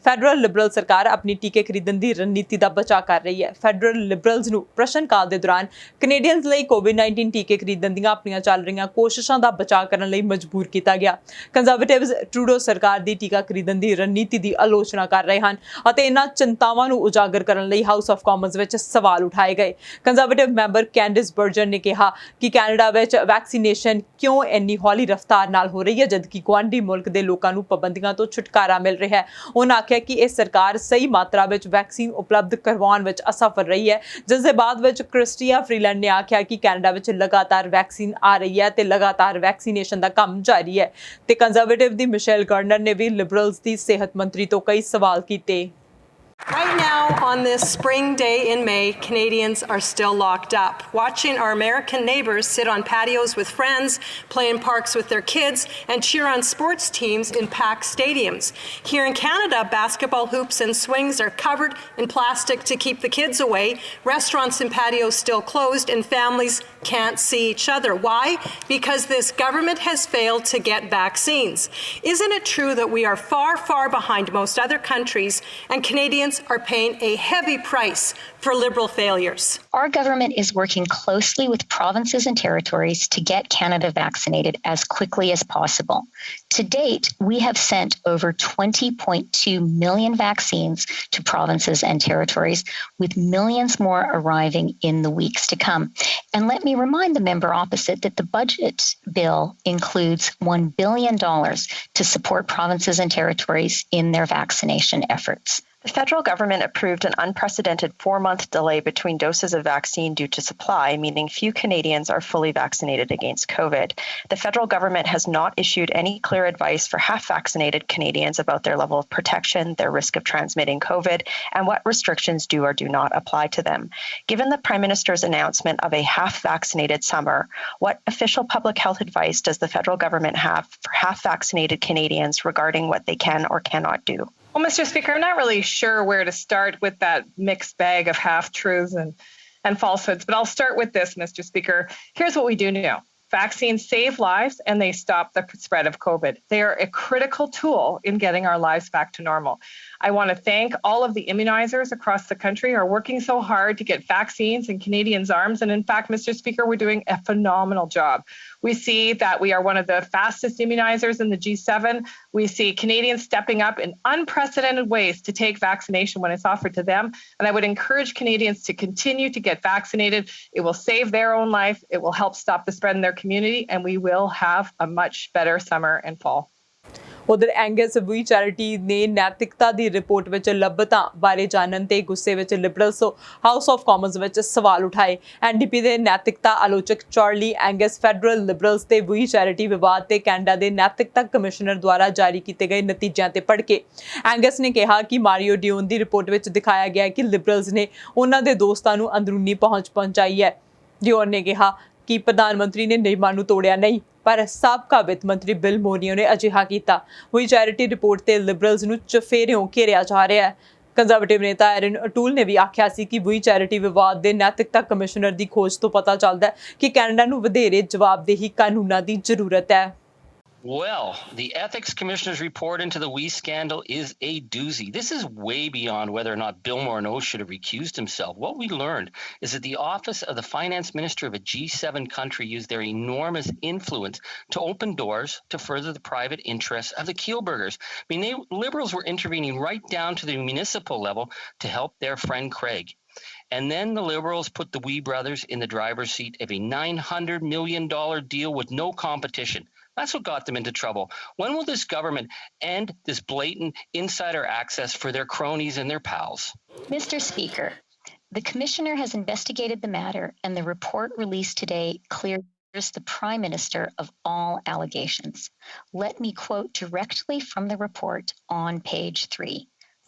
Federal Liberal ਸਰਕਾਰ ਆਪਣੀ ਟੀਕੇ ਖਰੀਦਣ ਦੀ ਰਣਨੀਤੀ ਦਾ ਬਚਾਅ ਕਰ ਰਹੀ ਹੈ। ਫੈਡਰਲ ਲਿਬਰਲਸ ਨੂੰ ਪ੍ਰਸ਼ਨ ਕਾਲ ਦੇ ਦੌਰਾਨ ਕੈਨੇਡੀਅਨਸ ਲਈ ਕੋਵਿਡ-19 ਟੀਕੇ ਖਰੀਦਣ ਦੀਆਂ ਆਪਣੀਆਂ ਚੱਲ ਰਹੀਆਂ ਕੋਸ਼ਿਸ਼ਾਂ ਦਾ ਬਚਾਅ ਕਰਨ ਲਈ ਮਜਬੂਰ ਕੀਤਾ ਗਿਆ। ਕੰਜ਼ਰਵੇਟਿਵਸ ਟਰੂਡੋ ਸਰਕਾਰ ਦੀ ਟੀਕਾ ਖਰੀਦਣ ਦੀ ਰਣਨੀਤੀ ਦੀ ਆਲੋਚਨਾ ਕਰ ਰਹੇ ਹਨ ਅਤੇ ਇਹਨਾਂ ਚਿੰਤਾਵਾਂ ਨੂੰ ਉਜਾਗਰ ਕਰਨ ਲਈ ਹਾਊਸ ਆਫ ਕਾਮਨਸ ਵਿੱਚ ਸਵਾਲ ਉਠਾਏ ਗਏ। ਕੰਜ਼ਰਵੇਟਿਵ ਮੈਂਬਰ ਕੈਂਡਿਸ ਬਰਜਨ ਨੇ ਕਿਹਾ ਕਿ ਕੈਨੇਡਾ ਵਿੱਚ ਵੈਕਸੀਨੇਸ਼ਨ ਕਿਉਂ ਇੰਨੀ ਹੌਲੀ ਰਫ਼ਤਾਰ ਨਾਲ ਹੋ ਰਹੀ ਹੈ ਜਦਕਿ ਗੁਆਂਢੀ ਮੁਲਕ ਦੇ ਲੋਕਾਂ ਨੂੰ ਪਾਬੰਦੀਆਂ ਤੋਂ ਛੁਟਕਾਰਾ ਮਿਲ ਰਿਹਾ ਹੈ। ਉਹਨਾਂ ਆਖਿਆ ਕਿ ਇਹ ਸਰਕਾਰ ਸਹੀ ਮਾਤਰਾ ਵਿੱਚ ਵੈਕਸੀਨ ਉਪਲਬਧ ਕਰਵਾਉਣ ਵਿੱਚ ਅਸਫਲ ਰਹੀ ਹੈ, ਜਿਸ ਦੇ ਬਾਅਦ ਵਿੱਚ ਕ੍ਰਿਸਟੀਆ ਫਰੀਲੈਂਡ ਨੇ ਆਖਿਆ ਕਿ ਕੈਨੇਡਾ ਵਿੱਚ ਲਗਾਤਾਰ ਵੈਕਸੀਨ ਆ ਰਹੀ ਹੈ ਤੇ ਲਗਾਤਾਰ ਵੈਕਸੀਨੇਸ਼ਨ ਦਾ ਕੰਮ ਜਾਰੀ ਹੈ। ਤੇ ਕੰਜ਼ਰਵੇਟਿਵ ਦੀ ਮਿਸ਼ੇਲ ਗਾਰਡਨਰ ਨੇ ਵੀ ਲਿਬਰਲਸ ਦੀ ਸਿਹਤ ਮੰਤਰੀ ਤੋਂ ਕਈ ਸਵਾਲ ਕੀਤੇ। Right now, on this spring day in May, Canadians are still locked up, watching our American neighbours sit on patios with friends, play in parks with their kids, and cheer on sports teams in packed stadiums. Here in Canada, basketball hoops and swings are covered in plastic to keep the kids away. Restaurants and patios still closed, and families can't see each other. Why? Because this government has failed to get vaccines. Isn't it true that we are far, far behind most other countries, and Canadians are paying a heavy price for Liberal failures? Our government is working closely with provinces and territories to get Canada vaccinated as quickly as possible. To date, we have sent over 20.2 million vaccines to provinces and territories, with millions more arriving in the weeks to come. And let me remind the member opposite that the budget bill includes $1 billion to support provinces and territories in their vaccination efforts. The federal government approved an unprecedented 4-month delay between doses of vaccine due to supply, meaning few Canadians are fully vaccinated against COVID. The federal government has not issued any clear advice for half-vaccinated Canadians about their level of protection, their risk of transmitting COVID, and what restrictions do or do not apply to them. Given the Prime Minister's announcement of a half-vaccinated summer, what official public health advice does the federal government have for half-vaccinated Canadians regarding what they can or cannot do? Well, Mr. Speaker, I'm not really sure where to start with that mixed bag of half-truths and falsehoods, but I'll start with this, Mr. Speaker. Here's what we do know. Vaccines save lives and they stop the spread of COVID. They are a critical tool in getting our lives back to normal. I want to thank all of the immunizers across the country who are working so hard to get vaccines in Canadians' arms. And in fact, Mr. Speaker, we're doing a phenomenal job. We see that we are one of the fastest immunizers in the G7. We see Canadians stepping up in unprecedented ways to take vaccination when it's offered to them. And I would encourage Canadians to continue to get vaccinated. It will save their own life. It will help stop the spread in their community. And we will have a much better summer and fall. ਉਧਰ Angus ਵੀ charity ਨੇ ਨੈਤਿਕਤਾ ਦੀ report ਵਿੱਚ ਲੱਭਤਾਂ ਬਾਰੇ ਜਾਣਨ ਤੇ ਗੁੱਸੇ ਵਿੱਚ liberals house of Commons ਵਿੱਚ ਸਵਾਲ ਉਠਾਏ। ਐਨਡੀਪੀ ਦੇ ਨੈਤਿਕਤਾ ਆਲੋਚਕ ਚਾਰਲੀ ਐਂਗਸ ਫੈਡਰਲ ਲਿਬਰਲਸ ਤੇ ਵੀ ਚੈਰਿਟੀ ਵਿਵਾਦ ਤੇ ਕੈਨੇਡਾ ਦੇ ਨੈਤਿਕਤਾ ਕਮਿਸ਼ਨਰ ਦੁਆਰਾ ਜਾਰੀ ਕੀਤੇ ਗਏ ਨਤੀਜਿਆਂ ਤੇ ਭੜਕੇ। ਐਂਗਸ ਨੇ ਕਿਹਾ ਕਿ ਮਾਰੀਓ ਡਿਓਨ ਦੀ ਰਿਪੋਰਟ ਵਿੱਚ ਦਿਖਾਇਆ ਗਿਆ ਕਿ ਲਿਬਰਲਸ ਨੇ ਉਹਨਾਂ ਦੇ ਦੋਸਤਾਂ ਨੂੰ ਅੰਦਰੂਨੀ ਪਹੁੰਚਾਈ ਹੈ। ਡਿਓਨ ਨੇ ਕਿਹਾ ਕਿ ਪ੍ਰਧਾਨ ਮੰਤਰੀ ਨੇ ਨਿਯਮਾਂ ਨੂੰ ਤੋੜਿਆ ਨਹੀਂ, ਪਰ ਸਾਬਕਾ ਵਿੱਤ ਮੰਤਰੀ ਬਿਲ ਮੋਰੀਓ ਨੇ ਅਜਿਹਾ ਕੀਤਾ। ਵੀ ਚੈਰਿਟੀ ਰਿਪੋਰਟ ਤੇ ਲਿਬਰਲਸ ਨੂੰ ਚਫੇਰਿਓਂ ਘੇਰਿਆ ਜਾ ਰਿਹਾ ਹੈ। ਕੰਜ਼ਰਵੇਟਿਵ ਨੇਤਾ ਐਰਨ ਅਟੂਲ ਨੇ ਵੀ ਆਖਿਆ ਸੀ ਕਿ ਵੀ ਚੈਰਿਟੀ ਵਿਵਾਦ ਦੇ ਨੈਤਿਕਤਾ ਕਮਿਸ਼ਨਰ ਦੀ ਖੋਜ ਤੋਂ ਪਤਾ ਚੱਲਦਾ ਕਿ ਕੈਨੇਡਾ ਨੂੰ ਵਧੇਰੇ ਜਵਾਬਦੇਹੀ ਕਾਨੂੰਨਾਂ ਦੀ ਜ਼ਰੂਰਤ ਹੈ। Well, the Ethics Commissioner's report into the WE scandal is a doozy. This is way beyond whether or not Bill Morneau should have recused himself. What we learned is that the office of the finance minister of a G7 country used their enormous influence to open doors to further the private interests of the Kielburgers. I mean, Liberals were intervening right down to the municipal level to help their friend Craig. And then the Liberals put the WE brothers in the driver's seat of a $900 million deal with no competition. That's what got them into trouble. When will this government end this blatant insider access for their cronies and their pals? Mr. Speaker, the Commissioner has investigated the matter, and the report released today clears the Prime Minister of all allegations. Let me quote directly from the report on page 3.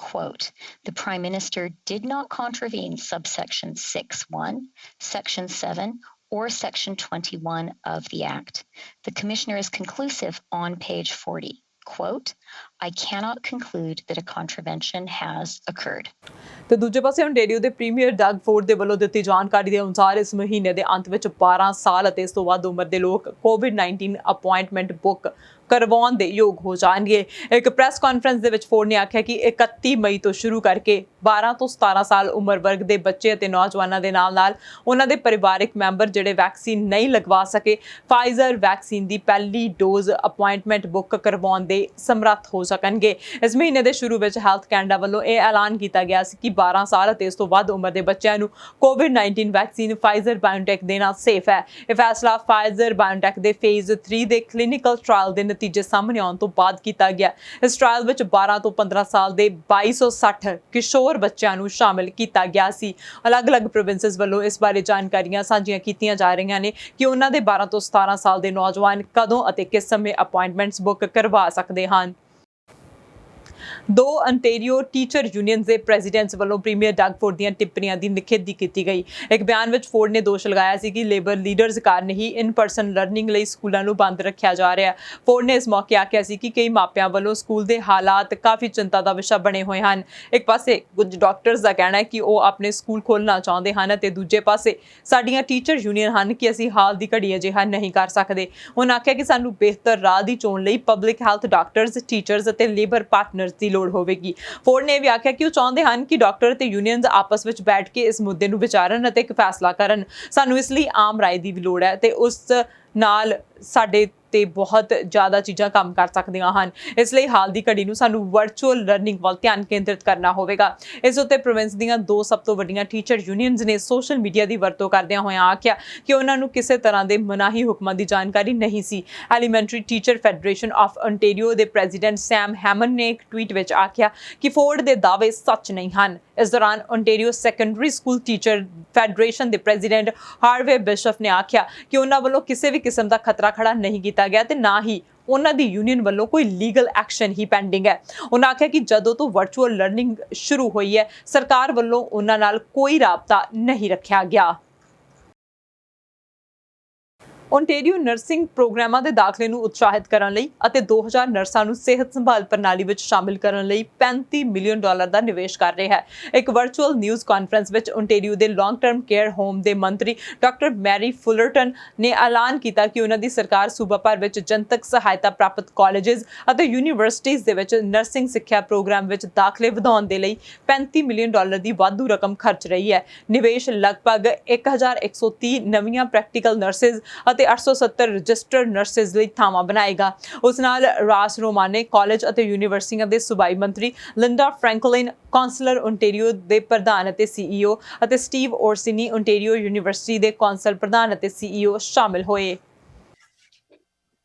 Quote, the Prime Minister did not contravene subsection 6(1), section 7, or section 21 of the Act. The Commissioner is conclusive on page 40. Quote, I cannot conclude that a contravention has occurred. ਤੇ ਦੂਜੇ ਪਾਸੇ ontario ਦੇ premier Doug Ford ਦੇ ਵੱਲੋਂ ਦਿੱਤੀ ਜਾਣਕਾਰੀ ਦੇ ਅਨੁਸਾਰ ਇਸ ਮਹੀਨੇ ਦੇ ਅੰਤ ਵਿੱਚ 12 ਸਾਲ ਅਤੇ ਇਸ ਤੋਂ ਵੱਧ ਉਮਰ ਦੇ ਲੋਕ COVID-19 ਅਪਾਇੰਟਮੈਂਟ ਬੁੱਕ ਕਰਵਾਉਣ ਦੇ ਯੋਗ ਹੋ ਜਾਣਗੇ। ਇੱਕ ਪ੍ਰੈਸ ਕਾਨਫਰੰਸ ਦੇ ਵਿੱਚ ਫੋਰਡ ਨੇ ਆਖਿਆ ਕਿ 31 ਮਈ ਤੋਂ ਸ਼ੁਰੂ ਕਰਕੇ 12 ਤੋਂ 17 ਸਾਲ ਉਮਰ ਵਰਗ ਦੇ ਬੱਚੇ ਅਤੇ ਨੌਜਵਾਨਾਂ ਦੇ ਨਾਲ-ਨਾਲ ਉਹਨਾਂ ਦੇ ਪਰਿਵਾਰਕ ਮੈਂਬਰ ਜਿਹੜੇ ਵੈਕਸੀਨ ਨਹੀਂ ਲਗਵਾ ਸਕੇ ਫਾਈਜ਼ਰ ਵੈਕਸੀਨ ਦੀ ਪਹਿਲੀ ਡੋਜ਼ ਅਪਾਇੰਟਮੈਂਟ ਬੁੱਕ ਕਰਵਾਉਣ ਦੇ ਸਮਰੱਥ ਹੋ ਸਕਣਗੇ। ਇਸ ਮਹੀਨੇ ਦੇ ਸ਼ੁਰੂ ਵਿੱਚ ਹੈਲਥ ਕੈਨੇਡਾ ਵੱਲੋਂ ਇਹ ਐਲਾਨ ਕੀਤਾ ਗਿਆ ਸੀ ਕਿ 12 ਸਾਲ ਅਤੇ ਇਸ ਤੋਂ ਵੱਧ ਉਮਰ ਦੇ ਬੱਚਿਆਂ ਨੂੰ COVID-19 ਵੈਕਸੀਨ ਫਾਈਜ਼ਰ ਬਾਇਓਟੈਕ ਦੇਣਾ ਸੇਫ ਹੈ। ਇਹ ਫੈਸਲਾ ਫਾਈਜ਼ਰ ਬਾਇਓਟੈਕ ਦੇ ਫੇਜ਼ 3 ਦੇ ਕਲੀਨਿਕਲ ਟ੍ਰਾਇਲ ਦੇ ਨਤੀਜੇ ਸਾਹਮਣੇ ਆਉਣ ਤੋਂ ਬਾਅਦ ਕੀਤਾ ਗਿਆ। ਇਸ ਟ੍ਰਾਇਲ ਵਿੱਚ 12 ਤੋਂ 15 ਸਾਲ ਦੇ 2260 ਕਿਸ਼ੋਰ ਬੱਚਿਆਂ ਨੂੰ ਸ਼ਾਮਿਲ ਕੀਤਾ ਗਿਆ ਸੀ। ਅਲੱਗ-ਅਲੱਗ ਪ੍ਰੋਵਿੰਸਸ ਵੱਲੋਂ ਇਸ ਬਾਰੇ ਜਾਣਕਾਰੀਆਂ ਸਾਂਝੀਆਂ ਕੀਤੀਆਂ ਜਾ ਰਹੀਆਂ ਨੇ ਕਿ ਉਹਨਾਂ ਦੇ 12 ਤੋਂ 17 ਸਾਲ ਦੇ ਨੌਜਵਾਨ ਕਦੋਂ ਅਤੇ ਕਿਸ ਸਮੇਂ ਅਪਾਇੰਟਮੈਂਟਸ ਬੁੱਕ ਕਰਵਾ ਸਕਦੇ ਹਨ। ਦੋ ontario ਟੀਚਰ ਯੂਨੀਅਨਸ ਦੇ ਪ੍ਰੈਜ਼ੀਡੈਂਟਸ ਵੱਲੋਂ ਪ੍ਰੀਮੀਅਰ ਡਗ ਫੋਰਡ ਦੀਆਂ ਟਿੱਪਣੀਆਂ ਦੀ ਨਿਖੇਧੀ ਕੀਤੀ ਗਈ। ਇੱਕ ਬਿਆਨ ਵਿੱਚ ਫੋਰਡ ਨੇ ਦੋਸ਼ ਲਗਾਇਆ ਸੀ ਕਿ ਲੇਬਰ ਲੀਡਰਸ ਕਾਰਨ ਹੀ ਇਨ ਪਰਸਨ ਲਰਨਿੰਗ ਲਈ ਸਕੂਲਾਂ ਨੂੰ ਬੰਦ ਰੱਖਿਆ ਜਾ ਰਿਹਾ। ਫੋਰਡ ਨੇ ਇਸ ਮੌਕੇ ਆਖਿਆ ਸੀ ਕਿ ਕਈ ਮਾਪਿਆਂ ਵੱਲੋਂ ਸਕੂਲ ਦੇ ਹਾਲਾਤ ਕਾਫੀ ਚਿੰਤਾ ਦਾ ਵਿਸ਼ਾ ਬਣੇ ਹੋਏ ਹਨ। ਇੱਕ ਪਾਸੇ ਕੁਝ ਡਾਕਟਰਸ ਦਾ ਕਹਿਣਾ ਹੈ ਕਿ ਉਹ ਆਪਣੇ ਸਕੂਲ ਖੋਲ੍ਹਣਾ ਚਾਹੁੰਦੇ ਹਨ ਅਤੇ ਦੂਜੇ ਪਾਸੇ ਸਾਡੀਆਂ ਟੀਚਰ ਯੂਨੀਅਨ ਹਨ ਕਿ ਅਸੀਂ ਹਾਲ ਦੀ ਘੜੀ ਅਜਿਹਾ ਨਹੀਂ ਕਰ ਸਕਦੇ। ਉਹਨਾਂ ਆਖਿਆ ਕਿ ਸਾਨੂੰ ਬਿਹਤਰ ਰਾਹ ਦੀ ਚੋਣ ਲਈ ਪਬਲਿਕ ਹੈਲਥ ਡਾਕਟਰਸ, ਟੀਚਰਸ ਅਤੇ ਲੇਬਰ ਪਾਰਟਨਰਸ ਦੀ ਲੋੜ ਹੋਵੇਗੀ। ਫੋਰਡ ਨੇ ਵੀ ਆਖਿਆ ਕਿ ਉਹ ਚਾਹੁੰਦੇ ਹਨ ਕਿ ਡਾਕਟਰ ਅਤੇ ਯੂਨੀਅਨਸ ਆਪਸ ਵਿੱਚ ਬੈਠ ਕੇ ਇਸ ਮੁੱਦੇ ਨੂੰ ਵਿਚਾਰਨ ਅਤੇ ਇੱਕ ਫੈਸਲਾ ਕਰਨ। ਸਾਨੂੰ ਇਸ ਲਈ ਆਮ ਰਾਏ ਦੀ ਵੀ ਲੋੜ ਹੈ ਤੇ ਉਸ ਨਾਲ ਸਾਡੇ ਤੇ ਬਹੁਤ ਜ਼ਿਆਦਾ ਚੀਜ਼ਾਂ ਕੰਮ ਕਰ ਸਕਦੀਆਂ ਹਨ। ਇਸ ਲਈ ਹਾਲ ਦੀ ਘੜੀ ਨੂੰ ਸਾਨੂੰ ਵਰਚੁਅਲ ਲਰਨਿੰਗ ਵੱਲ ਧਿਆਨ ਕੇਂਦਰਿਤ ਕਰਨਾ ਹੋਵੇਗਾ। ਇਸ ਉੱਤੇ ਪ੍ਰੋਵਿੰਸ ਦੀਆਂ ਦੋ ਸਭ ਤੋਂ ਵੱਡੀਆਂ ਟੀਚਰ ਯੂਨੀਅਨਸ ਨੇ ਸੋਸ਼ਲ ਮੀਡੀਆ ਦੀ ਵਰਤੋਂ ਕਰਦਿਆਂ ਹੋਇਆਂ ਆਖਿਆ ਕਿ ਉਹਨਾਂ ਨੂੰ ਕਿਸੇ ਤਰ੍ਹਾਂ ਦੇ ਮਨਾਹੀ ਹੁਕਮਾਂ ਦੀ ਜਾਣਕਾਰੀ ਨਹੀਂ ਸੀ। Elementary teacher federation of ontario ਦੇ ਪ੍ਰੈਜ਼ੀਡੈਂਟ ਸੈਮ ਹੈਮਨ ਨੇ ਇੱਕ ਟਵੀਟ ਵਿੱਚ ਆਖਿਆ ਕਿ ਫੋਰਡ ਦੇ ਦਾਅਵੇ ਸੱਚ ਨਹੀਂ ਹਨ। ਇਸ ਦੌਰਾਨ ontario secondary school teacher federation ਦੇ ਪ੍ਰੈਜ਼ੀਡੈਂਟ ਹਾਰਵੇ ਬਿਸ਼ਪ ਨੇ ਆਖਿਆ ਕਿ ਉਹਨਾਂ ਵੱਲੋਂ ਕਿਸੇ ਵੀ ਕਿਸਮ ਦਾ ਖਤਰਾ ਖੜਾ ਨਹੀਂ ਕੀਤਾ ਗਿਆ ਤੇ ਨਾ ਹੀ ਉਹਨਾਂ ਦੀ ਯੂਨੀਅਨ ਵੱਲੋਂ ਕੋਈ ਲੀਗਲ ਐਕਸ਼ਨ ਹੀ ਪੈਂਡਿੰਗ ਹੈ। ਉਹਨਾਂ ਆਖਿਆ ਕਿ ਜਦੋਂ ਤੋਂ ਵਰਚੁਅਲ ਲਰਨਿੰਗ ਸ਼ੁਰੂ ਹੋਈ ਹੈ ਸਰਕਾਰ ਵੱਲੋਂ ਉਹਨਾਂ ਨਾਲ ਕੋਈ ਰਾਬਤਾ ਨਹੀਂ ਰੱਖਿਆ ਗਿਆ। ontario ਨਰਸਿੰਗ ਪ੍ਰੋਗਰਾਮਾਂ ਦੇ ਦਾਖਲੇ ਨੂੰ ਉਤਸ਼ਾਹਿਤ ਕਰਨ ਲਈ ਅਤੇ 2000 ਨਰਸਾਂ ਨੂੰ ਸਿਹਤ ਸੰਭਾਲ ਪ੍ਰਣਾਲੀ ਵਿੱਚ ਸ਼ਾਮਿਲ ਕਰਨ ਲਈ $35 ਮਿਲੀਅਨ ਦਾ ਨਿਵੇਸ਼ ਕਰ ਰਿਹਾ ਹੈ। ਇੱਕ ਵਰਚੁਅਲ ਨਿਊਜ਼ ਕਾਨਫਰੰਸ ਵਿੱਚ ontario ਦੇ ਲੌਂਗ ਟਰਮ ਕੇਅਰ ਹੋਮ ਦੇ ਮੰਤਰੀ ਡਾਕਟਰ ਮੈਰੀ ਫੁਲਰਟਨ ਨੇ ਐਲਾਨ ਕੀਤਾ ਕਿ ਉਹਨਾਂ ਦੀ ਸਰਕਾਰ ਸੂਬਾ ਭਰ ਵਿੱਚ ਜਨਤਕ ਸਹਾਇਤਾ ਪ੍ਰਾਪਤ ਕਾਲਜਸ ਅਤੇ ਯੂਨੀਵਰਸਿਟੀਜ਼ ਦੇ ਵਿੱਚ ਨਰਸਿੰਗ ਸਿੱਖਿਆ ਪ੍ਰੋਗਰਾਮ ਵਿੱਚ ਦਾਖਲੇ ਵਧਾਉਣ ਦੇ ਲਈ $35 ਮਿਲੀਅਨ ਦੀ ਵਾਧੂ ਰਕਮ ਖਰਚ ਰਹੀ ਹੈ। ਨਿਵੇਸ਼ ਲਗਭਗ 1130 ਨਵੀਆਂ ਪ੍ਰੈਕਟੀਕਲ ਨਰਸਿਸ ਅਤੇ 870 ਰਜਿਸਟਰਡ ਨਰਸਿਸ ਲਈ ਥਾਵਾਂ ਬਣਾਏਗਾ। ਉਸ ਨਾਲ ਰਾਸ ਰੋਮਾਨੇ ਕਾਲਜ ਅਤੇ ਯੂਨੀਵਰਸਿਟੀਆਂ ਦੇ ਸੂਬਾਈ ਮੰਤਰੀ ਲਿੰਡਾ ਫ੍ਰੈਂਕਲਿਨ, ਕਾਉਂਸਲਰ ontario ਦੇ ਪ੍ਰਧਾਨ ਅਤੇ CEO ਅਤੇ ਸਟੀਵ ਓਰਸਿਨੀ ontario ਯੂਨੀਵਰਸਿਟੀ ਦੇ ਕੌਂਸਲ ਪ੍ਰਧਾਨ ਅਤੇ CEO ਸ਼ਾਮਿਲ ਹੋਏ।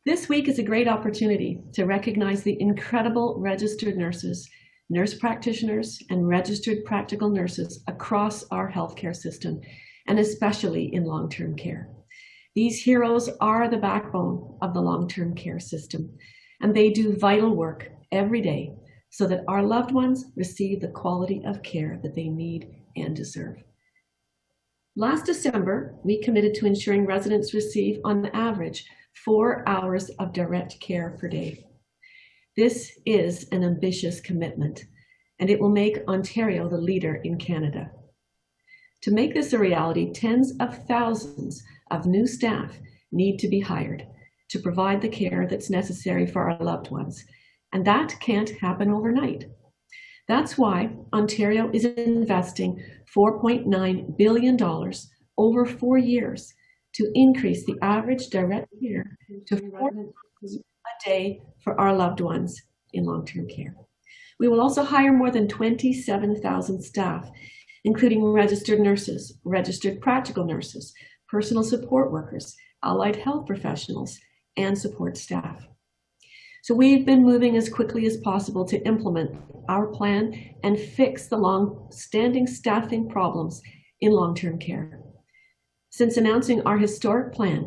This week is a great opportunity to recognize the incredible registered nurses, nurse practitioners, and registered practical nurses across our healthcare system, and especially in long-term care. These heroes are the backbone of the long-term care system, and they do vital work every day so that our loved ones receive the quality of care that they need and deserve. Last December, we committed to ensuring residents receive, on average, 4 hours of direct care per day. This is an ambitious commitment, and it will make Ontario the leader in Canada. To make this a reality, tens of thousands of new staff need to be hired to provide the care that's necessary for our loved ones, and that can't happen overnight. That's why Ontario is investing $4.9 billion over 4 years to increase the average direct care to 4 hours a day for our loved ones in long-term care. We will also hire more than 27,000 staff, including registered nurses, registered practical nurses, personal support workers, allied health professionals, and support staff. So we've been moving as quickly as possible to implement our plan and fix the long-standing staffing problems in long-term care. Since announcing our historic plan,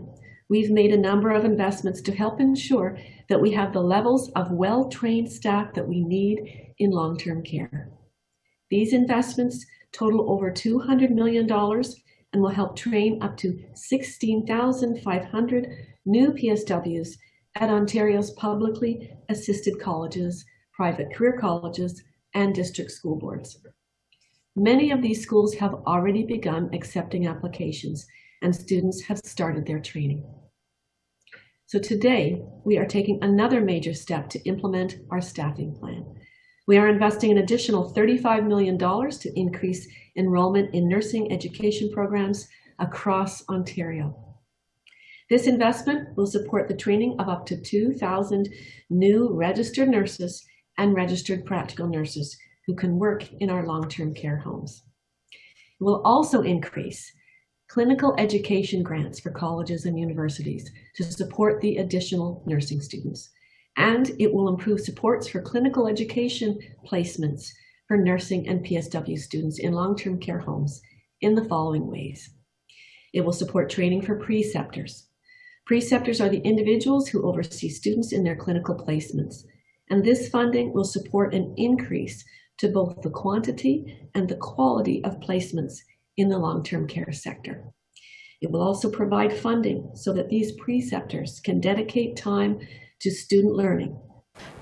we've made a number of investments to help ensure that we have the levels of well-trained staff that we need in long-term care. These investments total over $200 million and will help train up to 16,500 new PSWs at Ontario's publicly assisted colleges, private career colleges, and district school boards. Many of these schools have already begun accepting applications, and students have started their training. So today, we are taking another major step to implement our staffing plan. We are investing an additional $35 million to increase enrollment in nursing education programs across Ontario. This investment will support the training of up to 2,000 new registered nurses and registered practical nurses who can work in our long-term care homes. It will also increase clinical education grants for colleges and universities to support the additional nursing students. And it will improve supports for clinical education placements for nursing and PSW students in long-term care homes in the following ways. It will support training for preceptors. Preceptors are the individuals who oversee students in their clinical placements. And this funding will support an increase to both the quantity and the quality of placements in the long-term care sector. It will also provide funding so that these preceptors can dedicate time to student learning.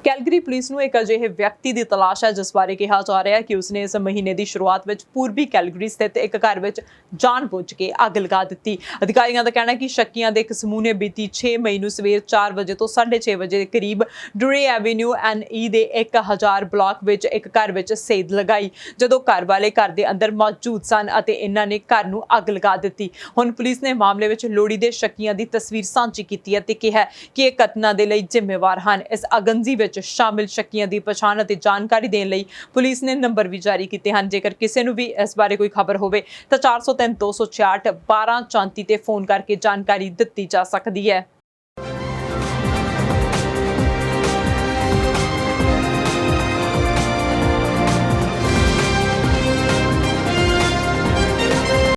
Calgary police ਨੂੰ ਇੱਕ ਅਜਿਹੇ ਵਿਅਕਤੀ ਦੀ ਤਲਾਸ਼ ਹੈ ਜਿਸ ਬਾਰੇ ਕਿਹਾ ਜਾ ਰਿਹਾ ਹੈ ਕਿ ਉਸਨੇ ਇਸ ਮਹੀਨੇ ਦੀ ਸ਼ੁਰੂਆਤ ਵਿੱਚ ਪੂਰਬੀ ਕੈਲਗਰੀ ਸਥਿਤ ਇੱਕ ਘਰ ਵਿੱਚ ਜਾਣਬੁੱਝ ਕੇ ਅੱਗ ਲਗਾ ਦਿੱਤੀ। ਅਧਿਕਾਰੀਆਂ ਦਾ ਕਹਿਣਾ ਹੈ ਕਿ ਸ਼ੱਕੀਆਂ ਦੇ ਇੱਕ ਸਮੂਹ ਨੇ ਬੀਤੀ 6 ਮਈ ਨੂੰ ਸਵੇਰ 4 ਵਜੇ ਤੋਂ 6:30 ਵਜੇ ਦੇ ਕਰੀਬ ਡੂਰੇ ਐਵੇਨਿਊ NE ਦੇ 1000 ਬਲਾਕ ਵਿੱਚ ਇੱਕ ਘਰ ਵਿੱਚ ਸੇਧ ਲਗਾਈ ਜਦੋਂ ਘਰ ਵਾਲੇ ਘਰ ਦੇ ਅੰਦਰ ਮੌਜੂਦ ਸਨ ਅਤੇ ਇਹਨਾਂ ਨੇ ਘਰ ਨੂੰ ਅੱਗ ਲਗਾ ਦਿੱਤੀ। ਹੁਣ ਪੁਲਿਸ ਨੇ ਮਾਮਲੇ ਵਿੱਚ ਲੋੜੀਂਦੇ ਸ਼ੱਕੀਆਂ ਦੀ ਤਸਵੀਰ ਸਾਂਝੀ ਕੀਤੀ ਹੈ ਤੇ ਕਿਹਾ ਕਿ ਇਹ ਘਟਨਾ ਦੇ ਲਈ ਜ਼ਿੰਮੇਵਾਰ ਹਨ। ਇਸ ਅਗਨਜੀ ਵਿੱਚ शामिल शक्कियां की पछाण और जानकारी देने लई पुलिस ने नंबर भी जारी किए हैं। जेकर किसी को भी इस बारे कोई खबर हो तो 403 266 1234 ते फोन करके जानकारी दी जा सकती है।